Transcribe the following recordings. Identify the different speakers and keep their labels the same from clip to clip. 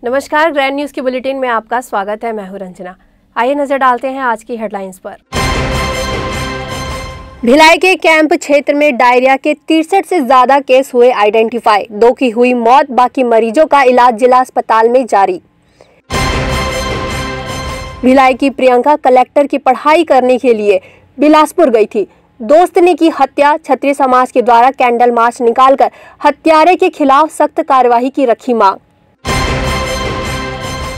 Speaker 1: नमस्कार, grand news के bulletin में आपका स्वागत है। मैं हूं रंजना। आइए नजर डालते हैं आज की हेडलाइंस पर। भिलाई के कैंप क्षेत्र में डायरिया के 63 से ज्यादा केस हुए आइडेंटिफाई। 2 की हुई मौत, बाकी मरीजों का इलाज जिला अस्पताल में जारी। भिलाई की प्रियंका कलेक्टर की पढ़ाई करने के लिए बिलासपुर गई थी। दोस्त ने की हत्या। क्षत्रिय समाज के द्वारा कैंडल मार्च निकालकर हत्यारे के खिलाफ सख्त कार्यवाही की रखी मांग।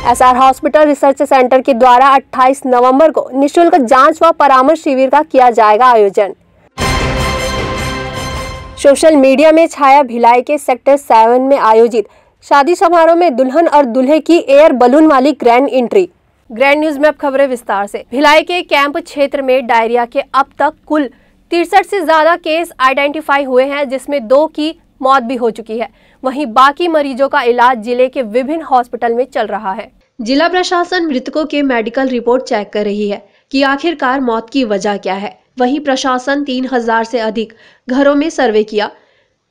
Speaker 1: एसआर हॉस्पिटल रिसर्च सेंटर के द्वारा 28 नवंबर को निशुल्क जांच व परामर्श शिविर का किया जाएगा आयोजन। सोशल मीडिया में छाया भिलाई के सेक्टर 7 में आयोजित शादी समारोह में दुल्हन और दूल्हे की एयर बलून वाली ग्रैंड एंट्री। ग्रैंड न्यूज में अब खबरें विस्तार से। भिलाई के कैंप क्षेत्र में डायरिया के अब तक कुल 63 से ज्यादा केस आइडेंटिफाई हुए हैं, जिसमें 2 की मौत भी हो चुकी है। वहीं बाकी मरीजों का इलाज जिले के विभिन्न हॉस्पिटल में चल रहा है। जिला प्रशासन मृतकों के मेडिकल रिपोर्ट चेक कर रही है कि आखिरकार मौत की वजह क्या है। वहीं प्रशासन 3000 से अधिक घरों में सर्वे किया।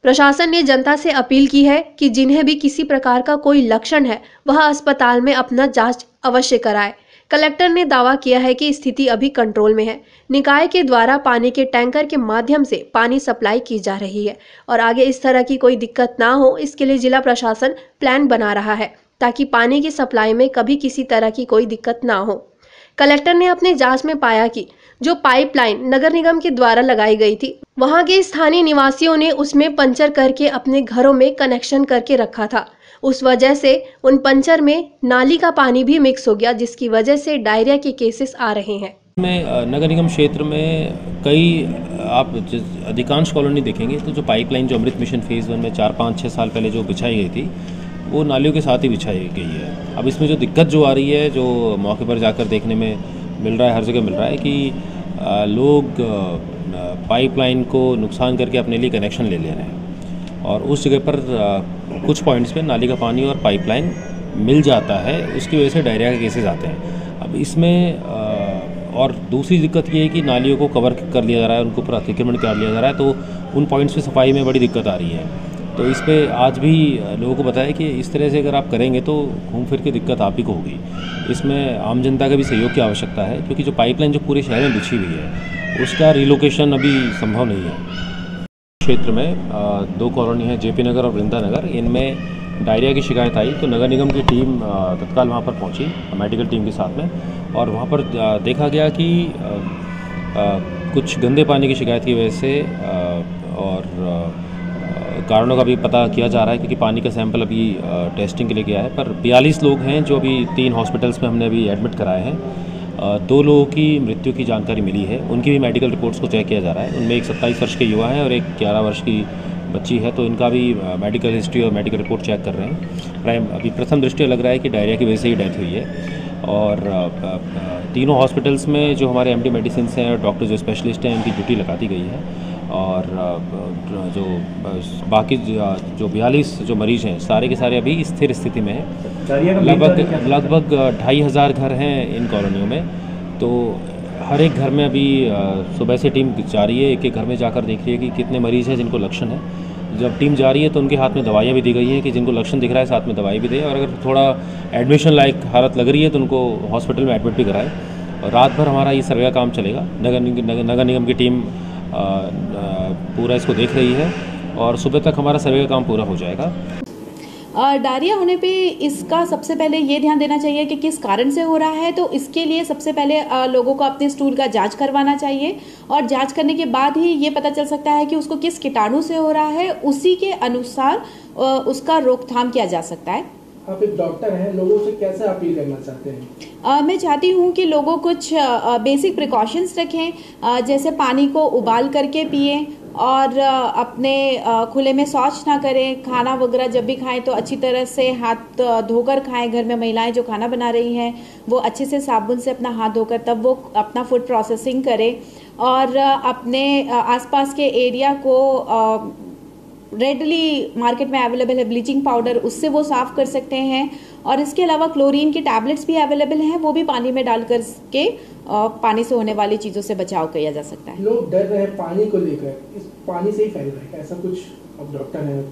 Speaker 1: प्रशासन ने जनता से अपील की है कि जिन्हें भी किसी प्रकार का कोई लक्षण है वह अस्पताल में अपना जांच अवश्य कराए। कलेक्टर ने दावा किया है कि स्थिति अभी कंट्रोल में है। निकाय के द्वारा पानी के टैंकर के माध्यम से पानी सप्लाई की जा रही है और आगे इस तरह की कोई दिक्कत ना हो, इसके लिए जिला प्रशासन प्लान बना रहा है ताकि पानी की सप्लाई में कभी किसी तरह की कोई दिक्कत ना हो। कलेक्टर ने अपने जांच में पाया कि जो पाइपलाइन नगर निगम के द्वारा लगाई गई थी, वहां के स्थानीय निवासियों ने उसमें पंचर करके अपने घरों में कनेक्शन करके रखा था। उस वजह से उन पंचर में नाली का पानी भी मिक्स हो गया, जिसकी वजह से डायरिया के केसेस आ रहे हैं।
Speaker 2: नगर निगम क्षेत्र में कई आप अधिकांश कॉलोनी देखेंगे तो जो पाइपलाइन जो अमृत मिशन फेज़ 1 में 4-5-6 साल पहले जो बिछाई गई थी, वो नालियों के साथ ही बिछाई गई है। अब इसमें जो दिक्कत जो आ रही है, जो मौके पर जाकर देखने में मिल रहा है, हर जगह मिल रहा है कि लोग पाइपलाइन को नुकसान करके अपने लिए कनेक्शन ले रहे हैं और उस जगह पर कुछ पॉइंट्स पे नाली का पानी और पाइपलाइन मिल जाता है, उसकी वजह से डायरिया के केसेस आते हैं। अब इसमें और दूसरी दिक्कत ये है कि नालियों को कवर कर लिया जा रहा है, उनको पूरा अतिक्रमण कर लिया जा रहा है, तो उन पॉइंट्स पे सफाई में बड़ी दिक्कत आ रही है। तो इस पे आज भी लोगों को बताया कि इस तरह से अगर आप करेंगे तो घूम फिर के दिक्कत आप ही को होगी। इसमें आम जनता का भी सहयोग की आवश्यकता है, क्योंकि जो पाइपलाइन जो पूरे शहर में बिछी हुई है उसका रिलोकेशन अभी संभव नहीं है। क्षेत्र में 2 कॉलोनी है, जेपी नगर और वृंदा नगर, इनमें डायरिया की शिकायत आई तो नगर निगम की टीम तत्काल वहाँ पर पहुँची मेडिकल टीम के साथ में, और वहाँ पर देखा गया कि कुछ गंदे पानी की शिकायत की वजह से और कारणों का भी पता किया जा रहा है, क्योंकि पानी का सैंपल अभी टेस्टिंग के लिए गया है। पर 42 लोग हैं जो अभी 3 हॉस्पिटल्स में हमने अभी एडमिट कराए हैं। 2 लोगों की मृत्यु की जानकारी मिली है, उनकी भी मेडिकल रिपोर्ट्स को चेक किया जा रहा है। उनमें एक 27 वर्ष के युवा है और एक 11 वर्ष की बच्ची है, तो इनका भी मेडिकल हिस्ट्री और मेडिकल रिपोर्ट चेक कर रहे हैं। अभी प्रथम दृष्टि लग रहा है कि डायरिया की वजह से ही डेथ हुई है। और तीनों हॉस्पिटल्स में जो हमारे एमडी मेडिसिन हैं और डॉक्टर जो स्पेशलिस्ट हैं, उनकी ड्यूटी लगा दी गई है। और जो बाकी जो 42 जो मरीज़ हैं, सारे के सारे अभी स्थिर स्थिति में हैं। लगभग 2500 घर हैं इन कॉलोनियों में। तो हर एक घर में अभी सुबह से टीम जा रही है, एक घर में जाकर देख रही है कि कितने मरीज़ हैं जिनको लक्षण है। जब टीम जा रही है तो उनके हाथ में दवाइयाँ भी दी गई हैं कि जिनको लक्षण दिख रहा है साथ में दवाई भी दें, और अगर थोड़ा एडमिशन लायक हालत लग रही है तो उनको हॉस्पिटल में एडमिट भी कराएं। और रात भर हमारा ये सर्वे का काम चलेगा। नगर निगम की टीम पूरा इसको देख रही है और सुबह तक हमारा सर्वे का काम पूरा हो जाएगा।
Speaker 3: डायरिया होने पे इसका सबसे पहले ये ध्यान देना चाहिए कि किस कारण से हो रहा है। तो इसके लिए सबसे पहले लोगों को अपने स्टूल का जांच करवाना चाहिए, और जांच करने के बाद ही ये पता चल सकता है कि उसको किस कीटाणु से हो रहा है। उसी के अनुसार उसका रोकथाम किया जा सकता है।
Speaker 4: आप एक डॉक्टर हैं, लोगों से कैसे अपील करना चाहते हैं?
Speaker 3: मैं चाहती हूँ कि लोगों कुछ बेसिक प्रिकॉशंस रखें, जैसे पानी को उबाल करके पिएं और अपने खुले में शौच ना करें। खाना वगैरह जब भी खाएं तो अच्छी तरह से हाथ धोकर खाएं। घर में महिलाएं जो खाना बना रही हैं वो अच्छे से साबुन से अपना हाथ धोकर तब वो अपना फूड प्रोसेसिंग करें, और अपने आसपास के एरिया को रेडली मार्केट में अवेलेबल है ब्लीचिंग पाउडर, उससे वो साफ़ कर सकते हैं। और इसके अलावा क्लोरीन की टैबलेट्स भी अवेलेबल हैं, वो भी पानी में डाल कर के पानी से होने वाली चीज़ों से बचाव किया जा सकता है।
Speaker 4: लोग डर रहे हैं पानी को लेकर, इस पानी से ही फैल रहा है, ऐसा कुछ? अब डॉक्टर हैं,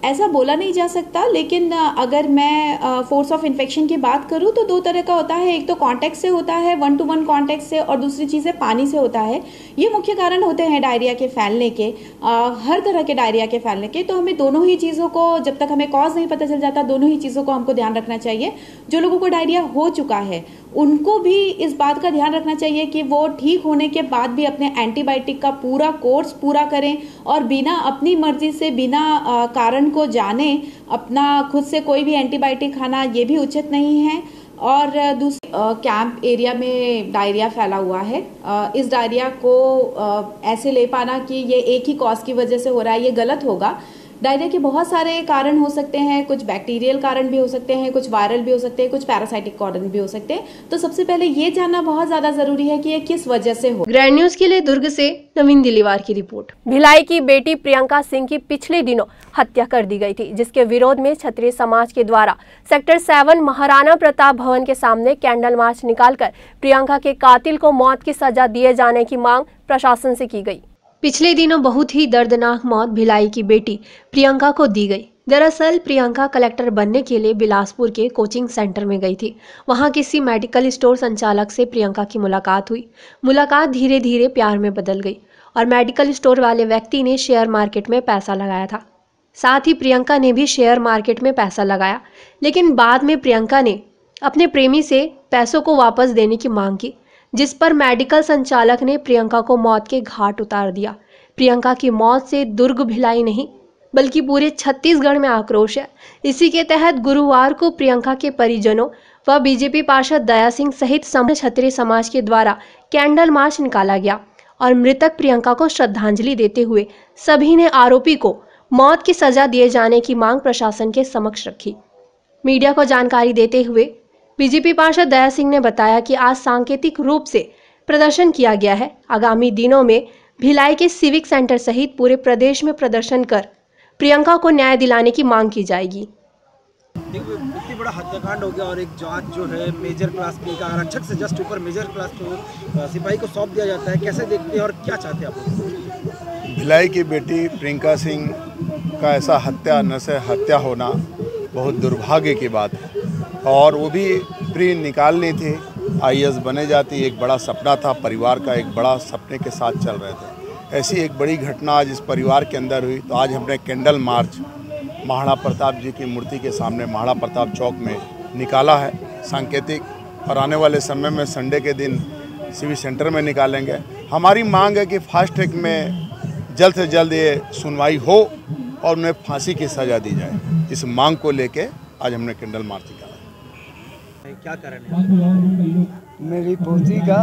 Speaker 3: ऐसा बोला नहीं जा सकता, लेकिन अगर मैं फोर्स ऑफ इन्फेक्शन की बात करूं तो 2 तरह का होता है। एक तो कांटेक्ट से होता है, 1-to-1 कांटेक्ट से, और दूसरी चीज़ है पानी से होता है। ये मुख्य कारण होते हैं डायरिया के फैलने के, हर तरह के डायरिया के फैलने के। तो हमें दोनों ही चीज़ों को, जब तक हमें कॉज नहीं पता चल जाता, दोनों ही चीज़ों को हमको ध्यान रखना चाहिए। जो लोगों को डायरिया हो चुका है उनको भी इस बात का ध्यान रखना चाहिए कि वो ठीक होने के बाद भी अपने एंटीबायोटिक का पूरा कोर्स पूरा करें, और बिना अपनी मर्जी से, बिना कारण को जाने अपना खुद से कोई भी एंटीबायोटिक खाना ये भी उचित नहीं है। और दूसरी, कैंप एरिया में डायरिया फैला हुआ है। इस डायरिया को ऐसे ले पाना कि ये एक ही कॉज की वजह से हो रहा है, ये गलत होगा। डायरिया के बहुत सारे कारण हो सकते हैं, कुछ बैक्टीरियल कारण भी हो सकते हैं, कुछ वायरल भी हो सकते हैं, कुछ पैरासाइटिक कारण भी हो सकते हैं। तो सबसे पहले ये जानना बहुत ज्यादा जरूरी है कि ये किस वजह से हो।
Speaker 1: ग्रैंड न्यूज के लिए दुर्ग से नवीन दिलीवार की रिपोर्ट। भिलाई की बेटी प्रियंका सिंह की पिछले दिनों हत्या कर दी गई थी, जिसके विरोध में क्षत्रिय समाज के द्वारा सेक्टर 7 महाराणा प्रताप भवन के सामने कैंडल मार्च निकालकर प्रियंका के कातिल को मौत की सजा दिए जाने की मांग प्रशासन से की गई। पिछले दिनों बहुत ही दर्दनाक मौत भिलाई की बेटी प्रियंका को दी गई। दरअसल प्रियंका कलेक्टर बनने के लिए बिलासपुर के कोचिंग सेंटर में गई थी। वहां किसी मेडिकल स्टोर संचालक से प्रियंका की मुलाकात हुई। मुलाकात धीरे धीरे प्यार में बदल गई और मेडिकल स्टोर वाले व्यक्ति ने शेयर मार्केट में पैसा लगाया था। साथ ही प्रियंका ने भी शेयर मार्केट में पैसा लगाया, लेकिन बाद में प्रियंका ने अपने प्रेमी से पैसों को वापस देने की मांग की, जिस पर मेडिकल संचालक ने प्रियंका को मौत के घाट उतार दिया। प्रियंका की मौत से दुर्ग भिलाई नहीं बल्कि पूरे छत्तीसगढ़ में आक्रोश है। इसी के तहत गुरुवार को प्रियंका के परिजनों व बीजेपी पार्षद दया सिंह सहित समस्त क्षत्रिय समाज के द्वारा कैंडल मार्च निकाला गया और मृतक प्रियंका को श्रद्धांजलि देते हुए सभी ने आरोपी को मौत की सजा दिए जाने की मांग प्रशासन के समक्ष रखी। मीडिया को जानकारी देते हुए बीजेपी पार्षद दया सिंह ने बताया कि आज सांकेतिक रूप से प्रदर्शन किया गया है। आगामी दिनों में भिलाई के सिविक सेंटर सहित पूरे प्रदेश में प्रदर्शन कर प्रियंका को न्याय दिलाने की मांग की जाएगी।
Speaker 5: देखिए, इतनी बड़ा हत्याकांड हो गया और एक जांच जो है मेजर क्लास की का आरक्षक से जस्ट ऊपर मेजर क्लास को सिपाही को सौंप दिया जाता है। कैसे देखते हैं और क्या चाहते हैं आप?
Speaker 6: भिलाई की बेटी प्रियंका सिंह का ऐसा हत्या होना बहुत दुर्भाग्य की बात है, और वो भी प्री निकालनी थी, IAS बने जाती, एक बड़ा सपना था, परिवार का एक बड़ा सपने के साथ चल रहे थे। ऐसी एक बड़ी घटना आज इस परिवार के अंदर हुई, तो आज हमने कैंडल मार्च महाराणा प्रताप जी की मूर्ति के सामने महाराणा प्रताप चौक में निकाला है सांकेतिक, और आने वाले समय में संडे के दिन सिविल सेंटर में निकालेंगे। हमारी मांग है कि फास्ट ट्रैक में जल्द से जल्द ये सुनवाई हो और उन्हें फांसी की सजा दी जाए। इस मांग को लेके आज हमने कैंडल मार्च निकाला।
Speaker 5: क्या कारण है?
Speaker 7: मेरी पोती का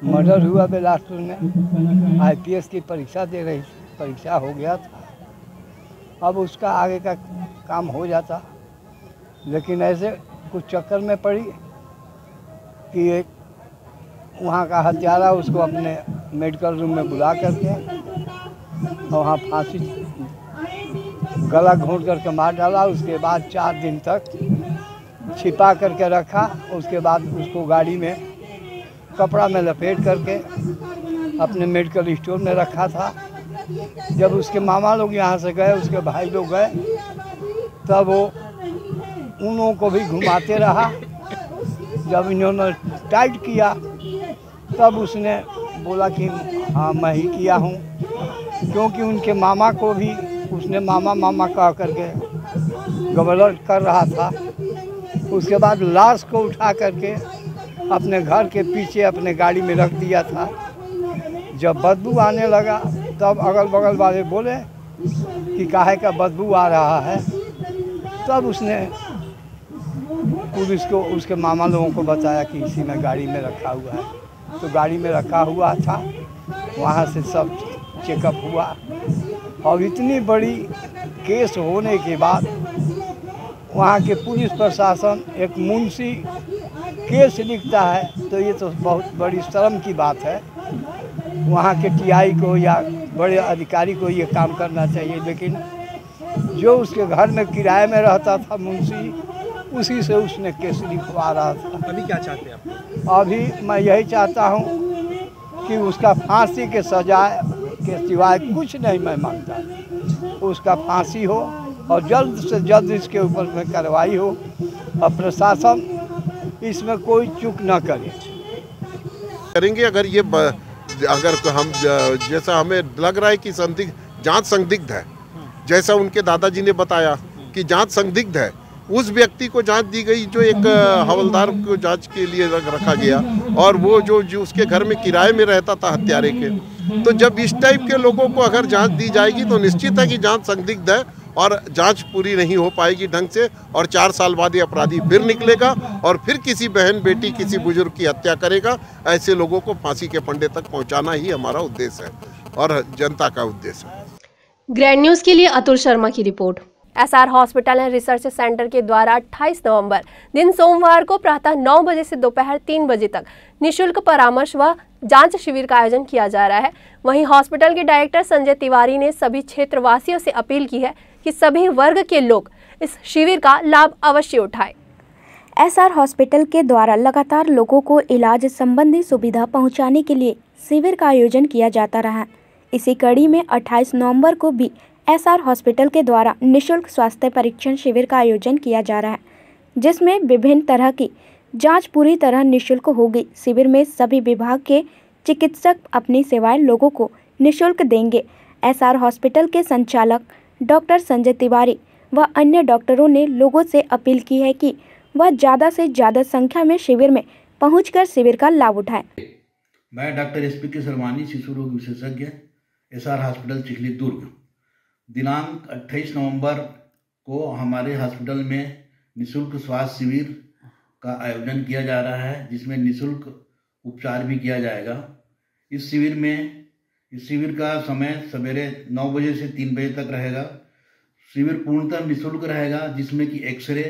Speaker 7: मर्डर हुआ बिलासपुर में। IPS की परीक्षा दे रही थी, परीक्षा हो गया था, अब उसका आगे का काम हो जाता, लेकिन ऐसे कुछ चक्कर में पड़ी कि एक वहाँ का हत्यारा उसको अपने मेडिकल रूम में बुला करके और वहाँ फांसी गला घोंट करके मार डाला। उसके बाद 4 दिन तक छिपा करके रखा। उसके बाद उसको गाड़ी में कपड़ा में लपेट करके अपने मेडिकल स्टोर में रखा था। जब उसके मामा लोग यहाँ से गए, उसके भाई लोग गए, तब वो उन लोगों को भी घुमाते रहा। जब इन्होंने टाइट किया तब उसने बोला कि हाँ मैं ही किया हूँ, क्योंकि उनके मामा को भी उसने मामा मामा कह करके गवर्नर कर रहा था। उसके बाद लाश को उठा करके अपने घर के पीछे अपने गाड़ी में रख दिया था। जब बदबू आने लगा तब अगल बगल वाले बोले कि काहे का बदबू आ रहा है, तब उसने पुलिस को उसके मामा लोगों को बताया कि इसी में गाड़ी में रखा हुआ है। तो गाड़ी में रखा हुआ था, वहाँ से सब चेकअप हुआ, और इतनी बड़ी केस होने के बाद वहाँ के पुलिस प्रशासन एक मुंशी केस लिखता है तो ये तो बहुत बड़ी शर्म की बात है। वहाँ के TI को या बड़े अधिकारी को ये काम करना चाहिए, लेकिन जो उसके घर में किराए में रहता था मुंशी, उसी से उसने केस लिखवा रहा था।
Speaker 5: अभी क्या चाहते हैं आप?
Speaker 7: अभी मैं यही चाहता हूँ कि उसका फांसी के सजा के सिवाय कुछ नहीं मैं मांगता। उसका फांसी हो और जल्द से जल्द इसके ऊपर में कार्रवाई हो और प्रशासन इसमें कोई चूक न करे।
Speaker 8: करेंगे अगर हम जैसा हमें लग रहा है कि जांच संदिग्ध है, जैसा उनके दादाजी ने बताया कि जांच संदिग्ध है, उस व्यक्ति को जांच दी गई जो एक हवलदार को जांच के लिए रखा गया और वो जो उसके घर में किराए में रहता था हत्यारे के। तो जब इस टाइप के लोगों को अगर जांच दी जाएगी तो निश्चित है कि जांच संदिग्ध है और जांच पूरी नहीं हो पाएगी ढंग से, और 4 साल बाद ये अपराधी फिर निकलेगा और फिर किसी बहन बेटी किसी बुजुर्ग की हत्या करेगा। ऐसे लोगों को फांसी के फंदे तक पहुंचाना ही हमारा उद्देश्य है और जनता का उद्देश्य है।
Speaker 1: ग्रैंड न्यूज के लिए अतुल शर्मा की report. SR hospital and research centre के द्वारा 28 नवंबर दिन सोमवार को प्रातः 9 बजे से दोपहर 3 बजे तक निःशुल्क परामर्श व जांच शिविर का आयोजन किया जा रहा है। वहीं हॉस्पिटल के डायरेक्टर संजय तिवारी ने सभी क्षेत्रवासियों से अपील की है कि सभी वर्ग के लोग इस शिविर का लाभ अवश्य उठाएं।
Speaker 9: एसआर हॉस्पिटल के द्वारा लगातार लोगों को इलाज संबंधी सुविधा पहुंचाने के लिए शिविर का आयोजन किया जाता रहा है। इसी कड़ी में 28 नवंबर को भी एसआर हॉस्पिटल के द्वारा निःशुल्क स्वास्थ्य परीक्षण शिविर का आयोजन किया जा रहा है, जिसमें विभिन्न तरह की जांच पूरी तरह निःशुल्क होगी। शिविर में सभी विभाग के चिकित्सक अपनी सेवाएं लोगों को निःशुल्क देंगे। एसआर हॉस्पिटल के संचालक डॉक्टर संजय तिवारी व अन्य डॉक्टरों ने लोगों से अपील की है कि वह ज़्यादा से ज़्यादा संख्या में शिविर में पहुंचकर शिविर का लाभ उठाएं।
Speaker 10: मैं डॉक्टर एसपी के सरवानी, शिशु रोग विशेषज्ञ, एसआर हॉस्पिटल चिखली दुर्ग। दिनांक 28 नवंबर को हमारे हॉस्पिटल में निःशुल्क स्वास्थ्य शिविर का आयोजन किया जा रहा है, जिसमें निःशुल्क उपचार भी किया जाएगा। इस शिविर का समय सवेरे 9 बजे से 3 बजे तक रहेगा। शिविर पूर्णतः निःशुल्क रहेगा, जिसमें कि एक्सरे।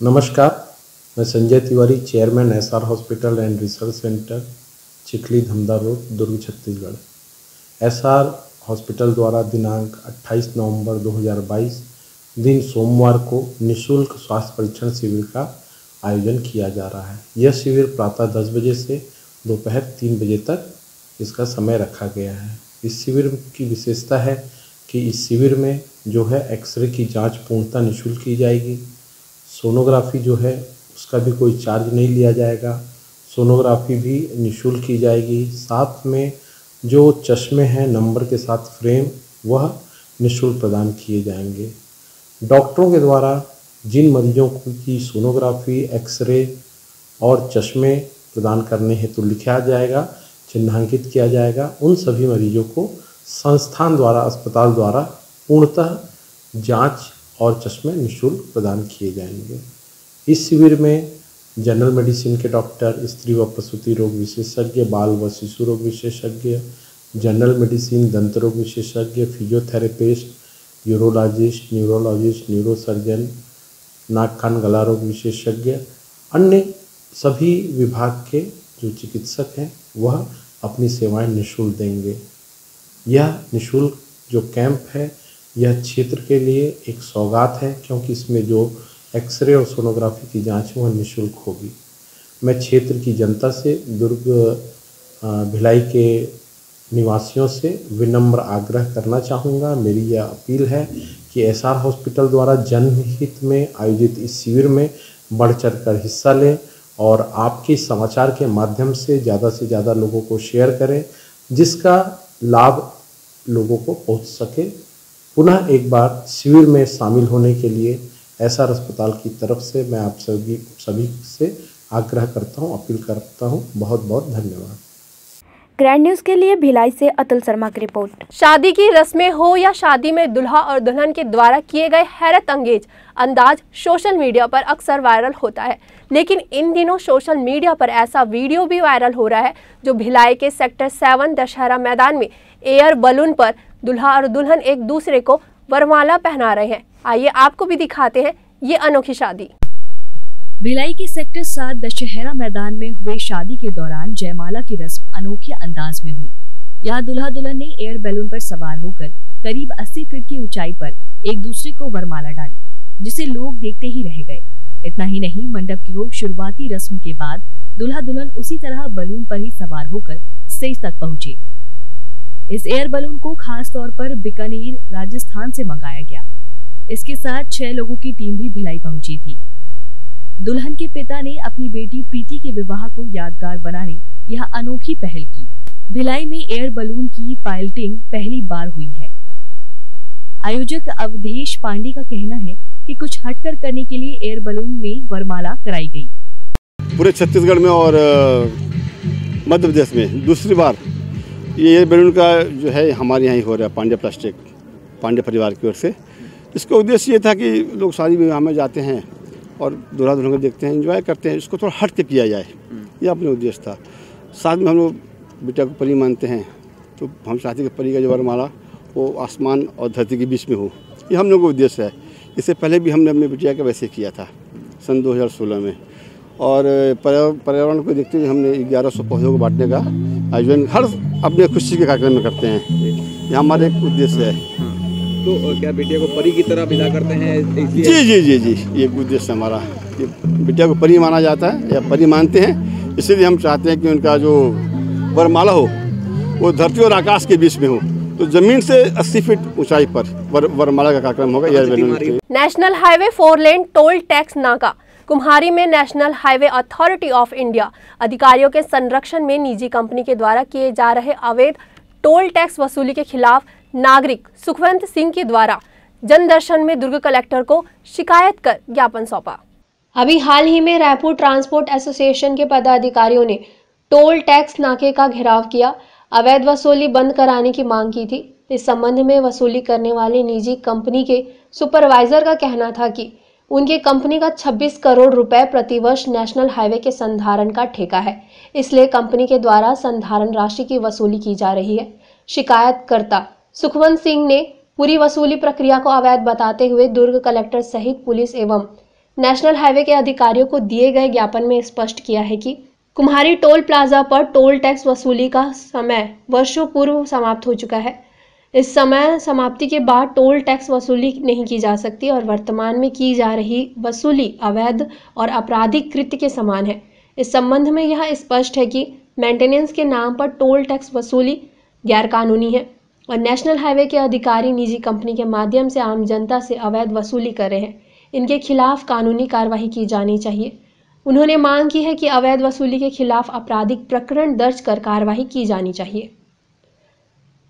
Speaker 11: नमस्कार, मैं Sanjay Tiwari, chairman SR hospital and research centre, Chikhli Dhamda road, Durg, Chhattisgarh. SR hospital द्वारा दिनांक 28 नवंबर 2022 दिन सोमवार को निःशुल्क स्वास्थ्य परीक्षण शिविर का आयोजन किया जा रहा है। यह शिविर प्रातः 10 बजे से दोपहर 3 बजे तक इसका समय रखा गया है। इस शिविर की विशेषता है कि इस शिविर में जो है एक्सरे की जांच पूर्णतः निःशुल्क की जाएगी। सोनोग्राफी जो है उसका भी कोई चार्ज नहीं लिया जाएगा, सोनोग्राफी भी निःशुल्क की जाएगी। साथ में जो चश्मे हैं नंबर के साथ फ्रेम, वह निःशुल्क प्रदान किए जाएंगे। डॉक्टरों के द्वारा जिन मरीजों की सोनोग्राफी, एक्सरे और चश्मे प्रदान करने हेतु लिखा जाएगा, चिन्हांकित किया जाएगा, उन सभी मरीजों को संस्थान द्वारा, अस्पताल द्वारा पूर्णतः जांच और चश्मे निःशुल्क प्रदान किए जाएंगे। इस शिविर में जनरल मेडिसिन के डॉक्टर, स्त्री व प्रसूति रोग विशेषज्ञ, बाल व शिशु रोग विशेषज्ञ, जनरल मेडिसिन, दंत रोग विशेषज्ञ, फिजियोथेरेपिस्ट, यूरोलॉजिस्ट, न्यूरोलॉजिस्ट, न्यूरोसर्जन, नाक कान गला रोग विशेषज्ञ, अन्य सभी विभाग के जो चिकित्सक हैं वह अपनी सेवाएं निःशुल्क देंगे। यह निःशुल्क जो कैंप है यह क्षेत्र के लिए एक सौगात है, क्योंकि इसमें जो एक्सरे और सोनोग्राफी की जांच वह निःशुल्क होगी। मैं क्षेत्र की जनता से, दुर्ग भिलाई के निवासियों से विनम्र आग्रह करना चाहूँगा। मेरी यह अपील है कि एसआर हॉस्पिटल द्वारा जनहित में आयोजित इस शिविर में बढ़ चढ़कर हिस्सा लें और आपके समाचार के माध्यम से ज़्यादा लोगों को शेयर करें, जिसका लाभ लोगों को पहुंच सके। पुनः एक बार शिविर में शामिल होने के लिए एसआर अस्पताल की तरफ से मैं आप सभी से आग्रह करता हूं, अपील करता हूं। बहुत बहुत धन्यवाद।
Speaker 9: ग्रैंड न्यूज के लिए भिलाई से अतुल शर्मा की रिपोर्ट।
Speaker 1: शादी की रस्में हो या शादी में दुल्हा और दुल्हन के द्वारा किए गए हैरत अंगेज अंदाज सोशल मीडिया पर अक्सर वायरल होता है, लेकिन इन दिनों सोशल मीडिया पर ऐसा वीडियो भी वायरल हो रहा है जो भिलाई के सेक्टर 7 दशहरा मैदान में एयर बलून पर दुल्हा और दुल्हन एक दूसरे को वरमाला पहना रहे हैं। आइए आपको भी दिखाते हैं ये अनोखी शादी।
Speaker 12: भिलाई के सेक्टर 7 दशहरा मैदान में हुए शादी के दौरान जयमाला की रस्म अनोखे अंदाज में हुई। यहाँ दुल्हा दुल्हन ने एयर बैलून पर सवार होकर करीब 80 फीट की ऊंचाई पर एक दूसरे को वरमाला डाली, जिसे लोग देखते ही रह गए। इतना ही नहीं, मंडप की हो शुरुआती रस्म के बाद दुल्हा दुल्हन उसी तरह बलून पर ही सवार होकर स्टेज तक पहुंचे। इस एयर बलून को खास तौर पर बीकानेर राजस्थान से मंगाया गया। इसके साथ 6 लोगों की टीम भी भिलाई पहुंची थी। दुल्हन के पिता ने अपनी बेटी प्रीति के विवाह को यादगार बनाने यह अनोखी पहल की। भिलाई में एयर बलून की पायलटिंग पहली बार हुई है। आयोजक अवधेश पांडे का कहना है कि कुछ हटकर करने के लिए एयर बलून में वरमाला कराई गई।
Speaker 13: पूरे छत्तीसगढ़ में और मध्य प्रदेश में दूसरी बार ये एयर बलून का जो है हमारे यहाँ ही हो रहा है, पांडे प्लास्टिक पांडे परिवार की ओर से। इसका उद्देश्य ये था कि लोग शादी विवाह में जाते हैं और दूल्हा दुल्हन को देखते हैं, एंजॉय करते हैं, इसको थोड़ा हट के किया जाए, ये अपना उद्देश्य था। साथ में हम लोग बेटा को परी मानते हैं, तो हम चाहते हैं कि परी का जो वरमाला वो आसमान और धरती के बीच में हो, ये हम लोग का उद्देश्य है। इससे पहले भी हमने अपनी बिटिया का वैसे किया था सन 2016 में। और पर्यावरण को देखते हुए हमने 1100 पौधों को बांटने का आयोजन हर अपने खुशी के कार्यक्रम में करते हैं, ये हमारा एक उद्देश्य है।
Speaker 5: तो क्या बिटिया को परी की तरह विदा करते हैं?
Speaker 13: जी जी जी जी, ये उद्देश्य हमारा, कि बिटिया को परी माना जाता है या परी मानते हैं, इसीलिए हम चाहते हैं कि उनका जो वरमाला हो वो धरती और आकाश के बीच में हो। तो जमीन से 80 फीट ऊंचाई पर वरमाला का कार्यक्रम होगा।
Speaker 1: नेशनल हाईवे 4 लेन टोल टैक्स नाका कुम्हारी में national highway authority of India अधिकारियों के संरक्षण में निजी कंपनी के द्वारा किए जा रहे अवैध टोल टैक्स वसूली के खिलाफ नागरिक सुखवंत सिंह के द्वारा जनदर्शन में दुर्ग कलेक्टर को शिकायत कर ज्ञापन सौंपा। अभी हाल ही में रायपुर ट्रांसपोर्ट एसोसिएशन के पदाधिकारियों ने टोल टैक्स नाके का घेराव किया, अवैध वसूली बंद कराने की मांग की थी। इस संबंध में वसूली करने वाली निजी कंपनी के सुपरवाइजर का कहना था कि उनकी कंपनी का 26 करोड़ रुपए प्रतिवर्ष नेशनल हाईवे के संधारण का ठेका है, इसलिए कंपनी के द्वारा संधारण राशि की वसूली की जा रही है। शिकायतकर्ता सुखवंत सिंह ने पूरी वसूली प्रक्रिया को अवैध बताते हुए दुर्ग कलेक्टर सहित पुलिस एवं नेशनल हाईवे के अधिकारियों को दिए गए ज्ञापन में स्पष्ट किया है कि कुम्हारी टोल प्लाजा पर टोल टैक्स वसूली का समय वर्षों पूर्व समाप्त हो चुका है। इस समय समाप्ति के बाद टोल टैक्स वसूली नहीं की जा सकती और वर्तमान में की जा रही वसूली अवैध और आपराधिक कृत्य के समान है। इस संबंध में यह स्पष्ट है कि मेंटेनेंस के नाम पर टोल टैक्स वसूली गैरकानूनी है और नेशनल हाईवे के अधिकारी निजी कंपनी के माध्यम से आम जनता से अवैध वसूली कर रहे हैं। इनके खिलाफ कानूनी कार्रवाई की जानी चाहिए। उन्होंने मांग की है कि अवैध वसूली के खिलाफ आपराधिक प्रकरण दर्ज कर कार्रवाई की जानी चाहिए।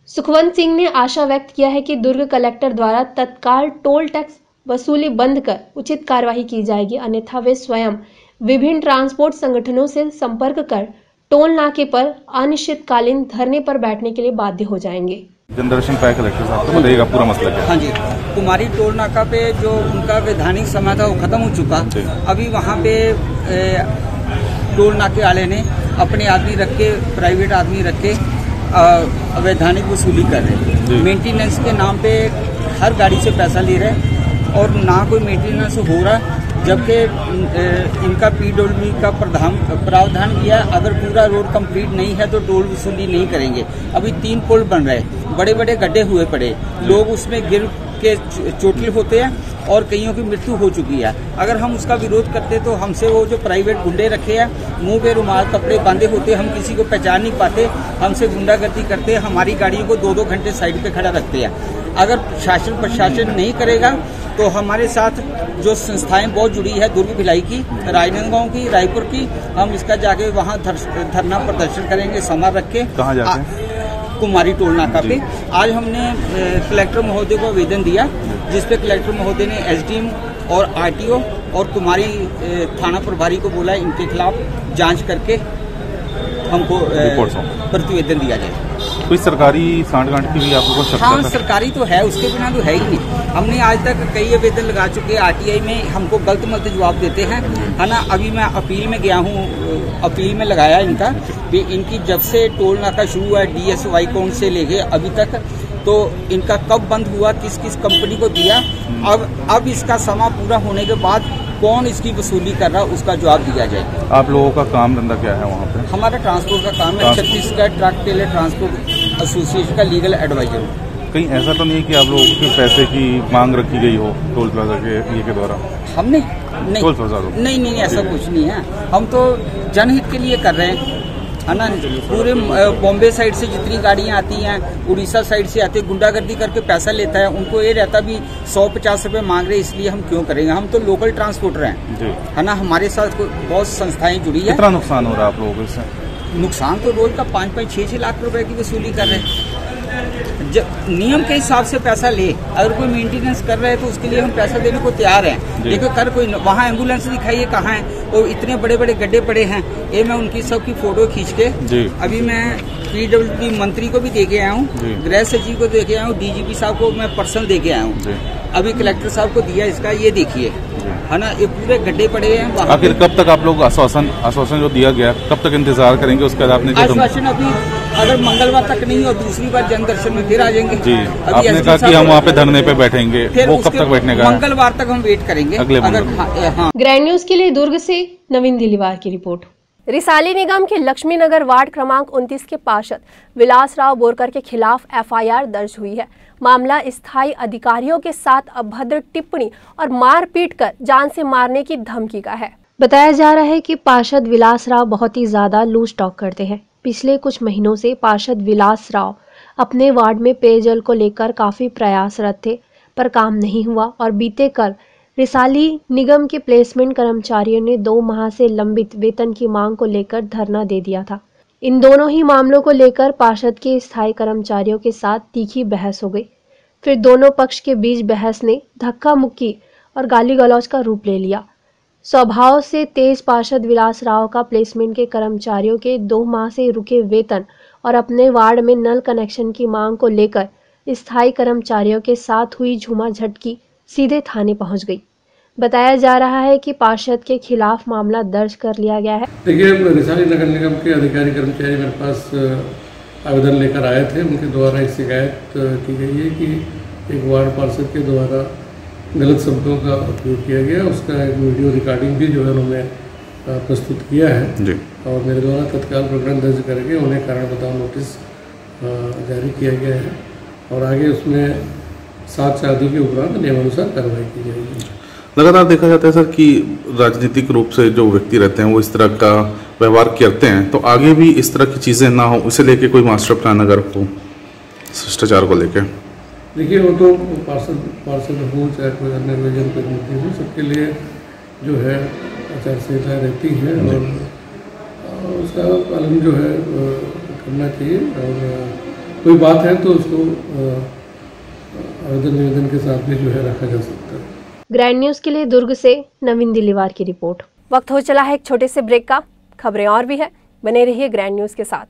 Speaker 1: सुखवंत सिंह ने आशा व्यक्त किया है कि दुर्ग कलेक्टर द्वारा तत्काल टोल टैक्स वसूली बंद कर उचित कार्रवाई की जाएगी, अन्यथा वे स्वयं विभिन्न ट्रांसपोर्ट संगठनों से संपर्क कर टोल नाके पर अनिश्चितकालीन धरने पर बैठने के लिए बाध्य हो जाएंगे।
Speaker 14: जनदर्शन पाया कलेक्टर साहब, तो बताइएगा पूरा मसला क्या?
Speaker 15: हाँ जी, कुमारी टोल नाका पे जो उनका वैधानिक समय था वो खत्म हो चुका। अभी वहाँ पे टोल नाके वाले ने अपने आदमी रख के, प्राइवेट आदमी रख के अवैधानिक वसूली कर रहे हैं। मेंटेनेंस के नाम पे हर गाड़ी से पैसा ले रहे और ना कोई मेंटेनेंस हो रहा, जबकि इनका पीडब्ल्यूडी का प्रावधान किया, अगर पूरा रोड कंप्लीट नहीं है तो टोल वसूली नहीं करेंगे। अभी 3 पुल बन रहे, बड़े बड़े गड्ढे हुए पड़े, लोग उसमें गिर के चोटिल होते हैं और कईयों की मृत्यु हो चुकी है। अगर हम उसका विरोध करते तो हमसे वो जो प्राइवेट गुंडे रखे हैं, मुंह पे रुमाल कपड़े बांधे होते, हम किसी को पहचान नहीं पाते, हमसे गुंडागर्दी करते, हमारी गाड़ियों को 2-2 घंटे साइड पे खड़ा रखते हैं। अगर शासन प्रशासन नहीं करेगा तो हमारे साथ जो संस्थाएं बहुत जुड़ी है, दुर्ग भिलाई की, राजनांदगांव की, रायपुर की, हम इसका जाके वहाँ धरना प्रदर्शन करेंगे, समार रख के।
Speaker 14: कहाँ जाके?
Speaker 15: कुमारी टोल नाका पे। आज हमने कलेक्टर महोदय को आवेदन दिया, जिसपे कलेक्टर महोदय ने एसडीएम और आरटीओ और कुमारी थाना प्रभारी को बोला इनके खिलाफ जांच करके हमको प्रतिवेदन दिया जाए।
Speaker 14: कोई सरकारी सांठ-गांठ की भी आपको शक?
Speaker 15: हाँ, सरकारी तो है, उसके बिना तो है ही नहीं। हमने आज तक कई आवेदन लगा चुके, आरटीआई में हमको गलत जवाब देते हैं, है ना। अभी मैं अपील में गया हूँ, अपील में लगाया इनका भी, इनकी जब से टोल नाका शुरू हुआ DSY कौन से लेके अभी तक, तो इनका कब बंद हुआ, किस किस कंपनी को दिया, अब इसका समय पूरा होने के बाद कौन इसकी वसूली कर रहा उसका जवाब दिया जाए।
Speaker 14: आप लोगों का काम धंधा क्या है वहाँ पे?
Speaker 15: हमारा ट्रांसपोर्ट का काम है, Chhattisgarh truck trailer transport association का लीगल एडवाइजर हूँ।
Speaker 14: कहीं ऐसा तो नहीं कि आप लोगों के पैसे की मांग रखी गई हो टोल प्लाजा के द्वारा?
Speaker 15: हमने नहीं,
Speaker 14: टोल प्लाजा
Speaker 15: नहीं, ऐसा कुछ नहीं है। हम तो जनहित के लिए कर रहे हैं, है ना। पूरे बॉम्बे साइड से जितनी गाड़ियाँ आती हैं, उड़ीसा साइड से आती है, गुंडागर्दी करके पैसा लेता है। उनको ये रहता भी 100-50 रुपए मांग रहे, इसलिए हम क्यों करेंगे। हम तो लोकल ट्रांसपोर्टर हैं, है ना। हमारे साथ बहुत संस्थाएं जुड़ी है।
Speaker 14: कितना नुकसान हो रहा है आप लोगों से?
Speaker 15: नुकसान तो रोज का 5-6 लाख रुपए की वसूली कर रहे हैं। नियम के हिसाब से पैसा ले, अगर कोई मेंटेनेंस कर रहा है तो उसके लिए हम पैसा देने को तैयार हैं। लेकिन कर कोई वहाँ एम्बुलेंस दिखाइए कहाँ है, और इतने बड़े बड़े गड्ढे पड़े हैं। ये मैं उनकी सबकी फोटो खींच के अभी मैं PWD मंत्री को भी दे के आया हूँ, गृह सचिव को दे के आया हूँ, DGP साहब को मैं पर्सनल दे के आया हूँ, अभी कलेक्टर साहब को दिया इसका। ये देखिए, है ना, ये पूरे गड्ढे पड़े हैं।
Speaker 14: आखिर कब तक आप लोग आश्वासन जो दिया गया, कब तक इंतजार करेंगे? उसके बाद आपने
Speaker 15: आश्वासन अभी अगर मंगलवार तक नहीं और दूसरी बार जन दर्शन में फिर आ जाएंगे।
Speaker 14: जी, आपने कहा कि हम वहाँ पे धरने पे बैठेंगे, वो कब तक बैठने का?
Speaker 15: मंगलवार तक हम वेट करेंगे अगले। हाँ।
Speaker 1: ग्रैंड न्यूज के लिए दुर्ग से नवीन दिलीवार की रिपोर्ट। रिसाली निगम के लक्ष्मी नगर वार्ड क्रमांक 29 के पार्षद विलासराव बोरकर के खिलाफ FIR दर्ज हुई है। मामला स्थायी अधिकारियों के साथ अभद्र टिप्पणी और मारपीट कर जान से मारने की धमकी का है। बताया जा रहा है कि पार्षद विलासराव बहुत ही ज्यादा लूज टॉक करते हैं। पिछले कुछ महीनों से पार्षद विलासराव अपने वार्ड में पेयजल को लेकर काफी प्रयासरत थे, पर काम नहीं हुआ और बीते कल रिसाली निगम के प्लेसमेंट कर्मचारियों ने 2 माह से लंबित वेतन की मांग को लेकर धरना दे दिया था। इन दोनों ही मामलों को लेकर पार्षद के स्थायी कर्मचारियों के साथ तीखी बहस हो गई। फिर दोनों पक्ष के बीच बहस ने धक्का मुक्की और गाली गलौज का रूप ले लिया। स्वभाव से तेज पार्षद विलासराव का प्लेसमेंट के कर्मचारियों के 2 माह से रुके वेतन और अपने वार्ड में नल कनेक्शन की मांग को लेकर स्थायी कर्मचारियों के साथ हुई झूमाझटकी सीधे थाने पहुंच गई। बताया जा रहा है कि पार्षद के खिलाफ मामला दर्ज कर लिया गया है।
Speaker 16: देखिए, रिसाली नगर निगम के अधिकारी कर्मचारी मेरे पास आवेदन लेकर आए थे। उनके द्वारा एक शिकायत की गई है कि एक वार्ड पार्षद के द्वारा गलत शब्दों का उपयोग किया गया। उसका एक वीडियो रिकॉर्डिंग भी जो है उन्होंने प्रस्तुत किया है जी। और मेरे द्वारा तत्काल प्रकरण दर्ज करके उन्हें कारण बताओ नोटिस जारी किया गया है और आगे उसमें 7 शादी के उपरांत नियमानुसार कार्रवाई की जाएगी।
Speaker 14: लगातार देखा जाता है सर कि राजनीतिक रूप से जो व्यक्ति रहते हैं वो इस तरह का व्यवहार करते हैं, तो आगे भी इस तरह की चीज़ें ना हो, इसे लेके कोई मास्टर प्लान अगर हो शिष्टाचार को लेके?
Speaker 16: देखिए, वो तो पार्षद हो चाहे कोई अन्य जनप्रतिनिधि हो, सबके लिए जो है आचार संहिता रहती है और उसका पालन जो है करना चाहिए। और कोई बात है तो उसको आवेदन निवेदन के साथ भी जो है रखा जा सकता है।
Speaker 1: ग्रैंड न्यूज के लिए दुर्ग से नवीन दिलीवार की रिपोर्ट। वक्त हो चला है एक छोटे से ब्रेक का। खबरें और भी है, बने रहिए ग्रैंड न्यूज के साथ।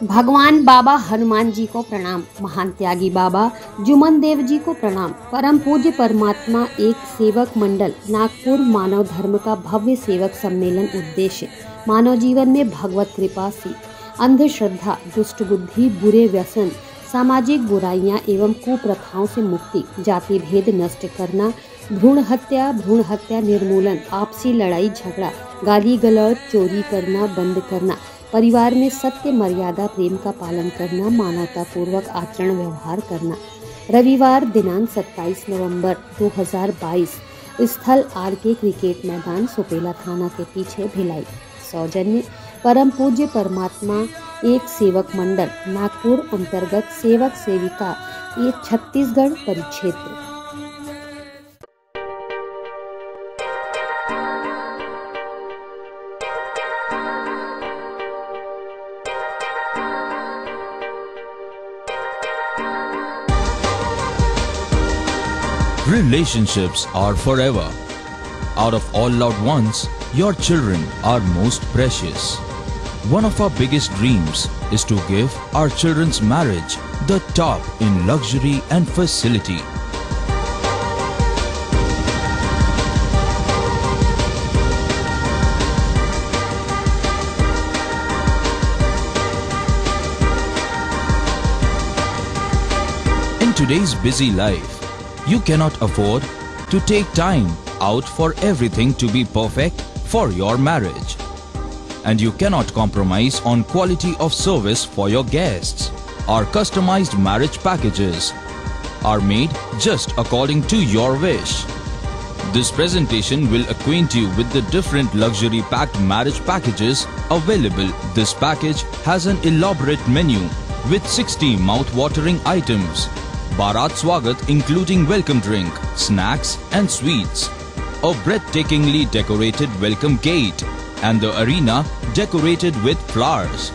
Speaker 17: भगवान बाबा हनुमान जी को प्रणाम, महान त्यागी बाबा जुमन देव जी को प्रणाम। परम पूज्य परमात्मा एक सेवक मंडल नागपुर मानव धर्म का भव्य सेवक सम्मेलन। उद्देश्य मानव जीवन में भगवत कृपा से अंधश्रद्धा, दुष्ट बुद्धि, बुरे व्यसन, सामाजिक बुराइयां एवं कुप्रथाओं से मुक्ति, जाति भेद नष्ट करना, भ्रूण हत्या निर्मूलन, आपसी लड़ाई झगड़ा, गाली गलौज, चोरी करना बंद करना, परिवार में सत्य मर्यादा प्रेम का पालन करना, मानवता पूर्वक आचरण व्यवहार करना। रविवार दिनांक 27 नवंबर 2022, स्थल RK क्रिकेट मैदान, सुपेला थाना के पीछे, भिलाई। सौजन्य परम पूज्य परमात्मा एक सेवक मंडल नागपुर अंतर्गत सेवक सेविका ये छत्तीसगढ़ परिक्षेत्र।
Speaker 18: Relationships are forever. Out of all loved ones, your children are most precious. one of our biggest dreams is to give our children's marriage the top in luxury and facility. In today's busy life, you cannot afford to take time out for everything to be perfect for your marriage. And you cannot compromise on quality of service for your guests. Our customized marriage packages are made just according to your wish. This presentation will acquaint you with the different luxury packed marriage packages available. This package has an elaborate menu with 60 mouth-watering items. Bharat Swagat including welcome drink, snacks and sweets. A breathtakingly decorated welcome gate and the arena decorated with flowers.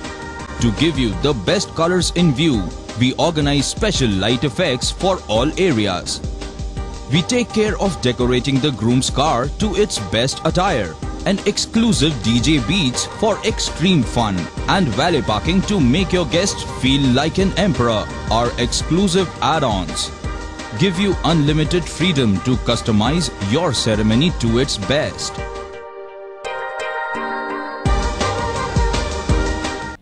Speaker 18: To give you the best colors in view, we organize special light effects for all areas. We take care of decorating the groom's car to its best attire and exclusive DJ beats for extreme fun and valet parking to make your guests feel like an emperor. Our exclusive add-ons give you unlimited freedom to customize your ceremony to its best.